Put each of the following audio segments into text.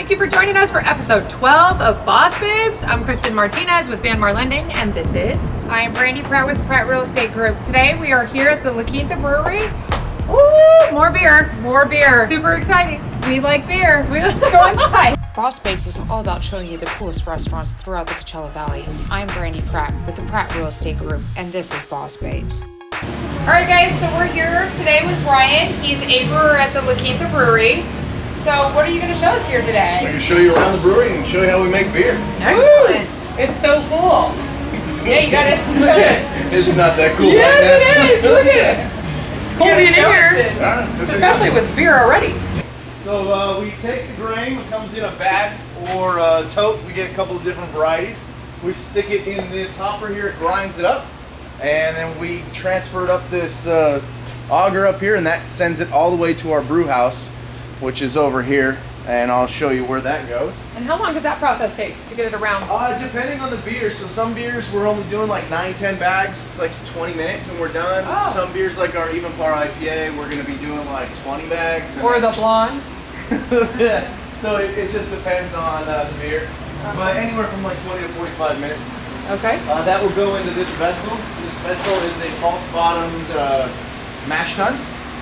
Thank you for joining us for episode 12 of Boss Babes. I'm Kristen Martinez with Vanmar Lending, and this is... I am Brandy Pratt with Pratt Real Estate Group. Today we are here at the Quinta brewery. Ooh, more beer. More beer. Super exciting. We like beer. Let's go inside. Boss Babes is all about showing you the coolest restaurants throughout the Coachella Valley. I'm Brandy Pratt with the Pratt Real Estate Group, and this is Boss Babes. All right, guys, so we're here today with Ryan. He's a brewer at the Quinta brewery. So what are you going to show us here today? I can show you around the brewery and show you how we make beer. Excellent. It's so cool. Yeah, you got it. It's not that cool Yes, right now. it is. Look at it. It's cool being in here. Yeah, it's good to Especially go. with beer already. So we take the grain, it comes in a bag or a tote. We get a couple of different varieties. We stick it in this hopper here, it grinds it up, and then we transfer it up this auger up here, and that sends it all the way to our brew house, which is over here, and I'll show you where that goes. And how long does that process take to get it around? Depending on the beer. So some beers we're only doing like 9-10 bags. It's like 20 minutes and we're done. Oh. Some beers like our Even Par IPA, we're going to be doing like 20 bags. Or the blonde. Yeah. So it just depends on the beer. But anywhere from like 20 to 45 minutes. Okay. That will go into this vessel. This vessel is a false bottomed mash tun.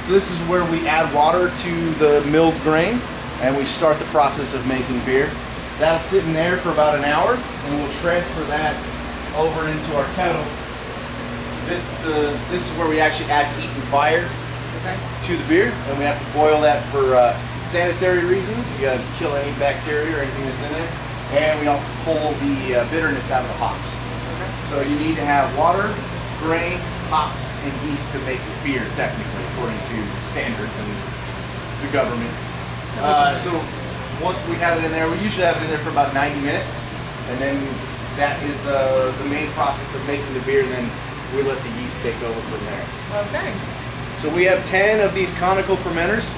So this is where we add water to the milled grain and we start the process of making beer. That'll sit in there for about an hour and we'll transfer that over into our kettle. This is where we actually add heat and fire to the beer, and we have to boil that for sanitary reasons. You gotta kill any bacteria or anything that's in there. And we also pull the bitterness out of the hops. So you need to have water, grain, hops, and yeast to make beer, technically, according to standards and the government. So once we have it in there, we usually have it in there for about 90 minutes, and then that is the main process of making the beer, and then we let the yeast take over from there. Okay. So we have 10 of these conical fermenters.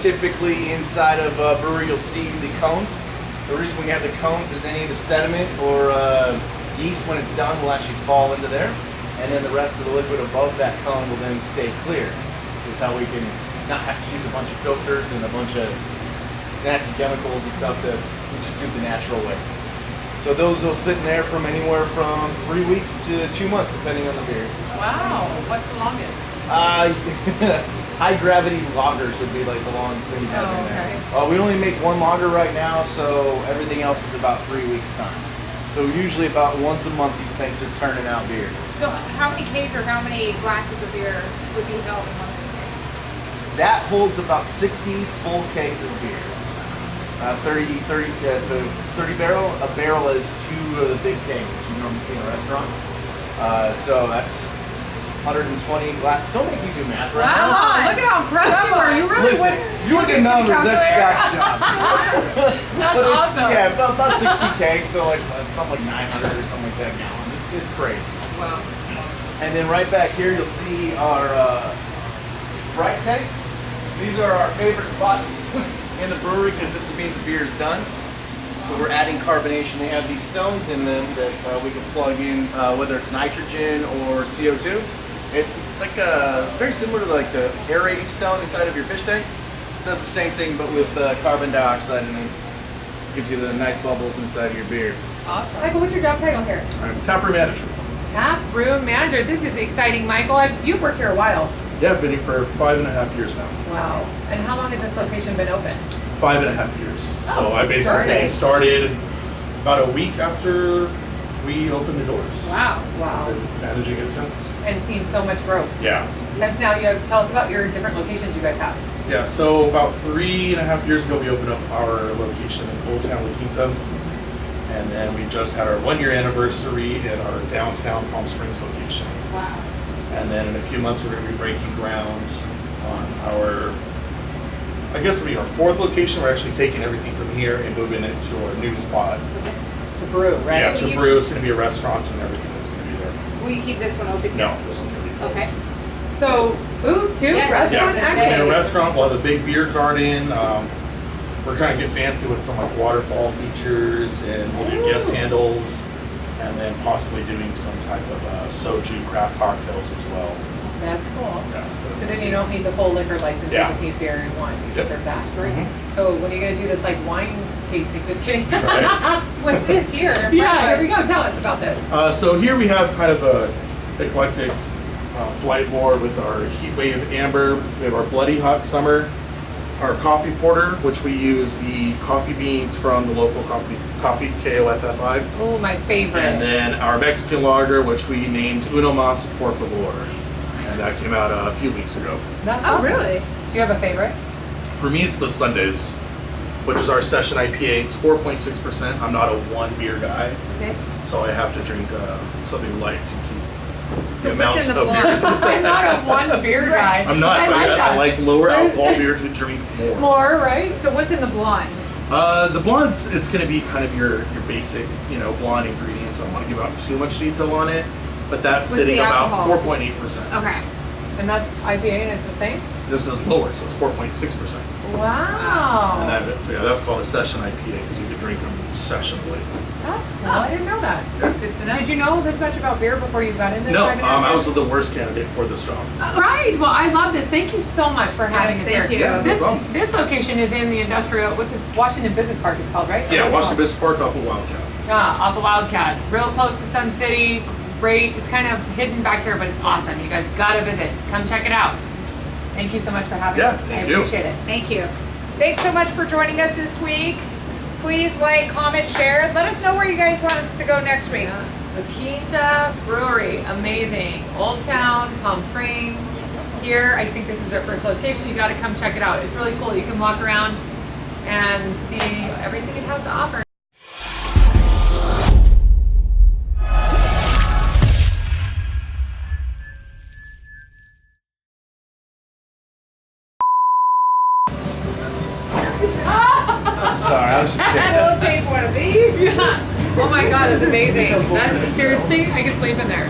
Typically inside of a brewery you'll see the cones. The reason we have the cones is any of the sediment or yeast when it's done will actually fall into there, and then the rest of the liquid above that cone will then stay clear. This is how we can not have to use a bunch of filters and a bunch of nasty chemicals and stuff. We just do it the natural way. So those will sit in there from anywhere from 3 weeks to 2 months, depending on the beer. Wow. What's the longest? High gravity lagers would be like the longest thing you have in there. We only make one lager right now, so everything else is about 3 weeks time. So usually about once a month these tanks are turning out beer. So how many kegs or how many glasses of beer would be held in one of those tanks? That holds about 60 full kegs of beer. 30 barrel. A barrel is 2 of the big kegs that you normally see in a restaurant. So that's 120 glass. Don't make me do math right now. Wow, look at how impressed you are. You really Listen, would. you look at numbers, that's Scott's job. That's But it's, awesome. yeah, about 60 kegs, so like it's something like 900 or something like that gallons. It's crazy. Wow. And then right back here you'll see our bright tanks. These are our favorite spots in the brewery because this means the beer is done. So we're adding carbonation. They have these stones in them that we can plug in, whether it's nitrogen or CO2. It's like very similar to like the aerating stone inside of your fish tank. It does the same thing but with carbon dioxide, and then gives you the nice bubbles inside of your beer. Awesome. Michael, what's your job title here? I'm tap room manager. Tap room manager. This is exciting, Michael. You've worked here a while. Yeah, I've been here for 5.5 years now. Wow. And how long has this location been open? 5.5 years. Oh, So I basically started about a week after we opened the doors. Wow. Wow. I've been managing it since. And seen so much growth. Yeah. Since now, tell us about your different locations you guys have. Yeah, so about 3.5 years ago, we opened up our location in Old Town La Quinta. And then we just had our 1-year anniversary at our downtown Palm Springs location. Wow. And then in a few months, we're going to be breaking ground on our, I guess it'll be our 4th location. We're actually taking everything from here and moving it to our new spot. To brew, right? Yeah, to brew. It's going to be a restaurant and everything that's going to be there. Will you keep this one open? No, this one's going to be closed. Okay. So, food too? Yeah, Restaurant? yeah, It's Actually? going to be a restaurant. We'll have a big beer garden. We're trying to get fancy with some like waterfall features, and we'll do guest handles, and then possibly doing some type of soju craft cocktails as well. That's cool. Yeah, So then you don't need the full liquor license, Yeah. you just need beer and wine. You can Yep. serve that. Mhm. So when are you gonna do this like wine tasting? Just kidding. Right. What's this here? in front Yeah, of here we us? go. Tell us about this. So here we have kind of a eclectic flight board with our Heat Wave Amber. We have our Bloody Hot Summer, our Coffee Porter, which we use the coffee beans from the local coffee KOFFI. Oh, my favorite. And then our Mexican lager, which we named Uno Mas Por Favor. And that came out a few weeks ago. That's Oh, awesome. really? Do you have a favorite? For me, it's the Sundays, which is our session IPA. It's 4.6%. I'm not a one beer guy, Okay. so I have to drink something light to keep So the what's amount in the of blonde? beers. I'm not a one beer guy. I'm not. So like I that. like lower alcohol beer to drink more. More, right? So what's in the blonde? The blonde, it's going to be kind of your basic, blonde ingredients. I don't want to give out too much detail on it, but that's What's sitting the about alcohol? 4.8%. Okay. And that's IPA and it's the same? This is lower, so it's 4.6%. Wow. And that's called a session IPA because you can drink them sessionally. That's cool. I didn't know that. Good to know. Did you know this much about beer before you got into No, driving I it? was the worst candidate for this job. Right. Well, I love this. Thank you so much for having Yes, us thank here. you. Yeah, no problem. This location is in the industrial. What's it? Washington Business Park. It's called, right? Yeah, Or Washington what's Business Park off of Wildcat. it called? Off of Wildcat, real close to Sun City. Great. It's kind of hidden back here, but it's awesome. You guys gotta visit. Come check it out. Thank you so much for having Yeah, us. thank I you. appreciate it. Thank you. Thanks so much for joining us this week. Please like, comment, share. Let us know where you guys want us to go next week. The Quinta Brewery, amazing. Old Town, Palm Springs. Here, I think this is their first location. You got to come check it out. It's really cool. You can walk around and see everything it has to offer. Sorry, I was just kidding. We'll take one of these. Oh my god, it's amazing. That's seriously, I could sleep in there.